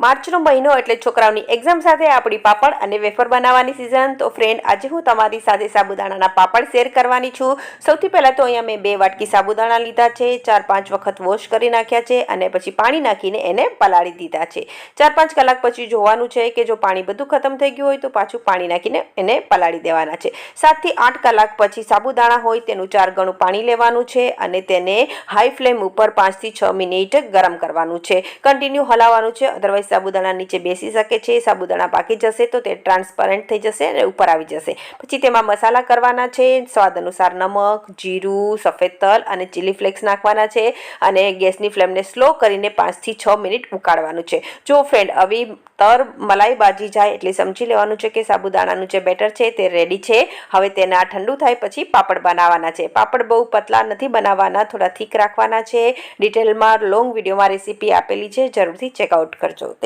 માર્ચનો મહિનો એટલે છોકરાઓની એક્ઝામ સાથે આપણી પાપડ અને વેફર બનાવવાની સિઝન. તો ફ્રેન્ડ, આજે હું તમારી સાથે સાબુદાણાના પાપડ શેર કરવાની છું. સૌથી પહેલાં તો અહીંયા મેં 2 વાટકી સાબુદાણા લીધા છે, 4-5 વખત વોશ કરી નાખ્યા છે અને પછી પાણી નાખીને એને પલાળી દીધા છે. 4-5 કલાક પછી જોવાનું છે કે જો પાણી બધું ખતમ થઈ ગયું હોય તો પાછું પાણી નાખીને એને પલાળી દેવાના છે. 7 થી 8 કલાક પછી સાબુદાણા હોય તેનું 4 ગણું પાણી લેવાનું છે અને તેને હાઈ ફ્લેમ ઉપર 5 થી 6 મિનિટ ગરમ કરવાનું છે. કન્ટિન્યુ હલાવવાનું છે, અદરવાઇઝ સાબુદાણા નીચે બેસી શકે છે. સાબુદાણા પાકી જશે તો તે ટ્રાન્સપરન્ટ થઈ જશે અને ઉપર આવી જશે. પછી તેમાં મસાલા કરવાના છે. સ્વાદ અનુસાર નમક, જીરું, સફેદ તલ અને ચીલી ફ્લેક્સ નાખવાના છે અને ગેસની ફ્લેમને સ્લો કરીને 5 થી 6 મિનિટ ઉકાળવાનું છે. જો ફ્રેન્ડ આવી મલાઈ બાજી જાય એટલે સમજી લેવાનું છે કે સાબુદાણાનું જે બેટર છે તે રેડી છે. હવે તેના ઠંડુ થાય પછી પાપડ બનાવવાના છે. પાપડ બહુ પતલા નથી બનાવવાના, થોડા થીક રાખવાના છે. ડિટેલમાં લોંગ વિડીયોમાં રેસીપી આપેલી છે, જરૂરથી ચેકઆઉટ કરજો.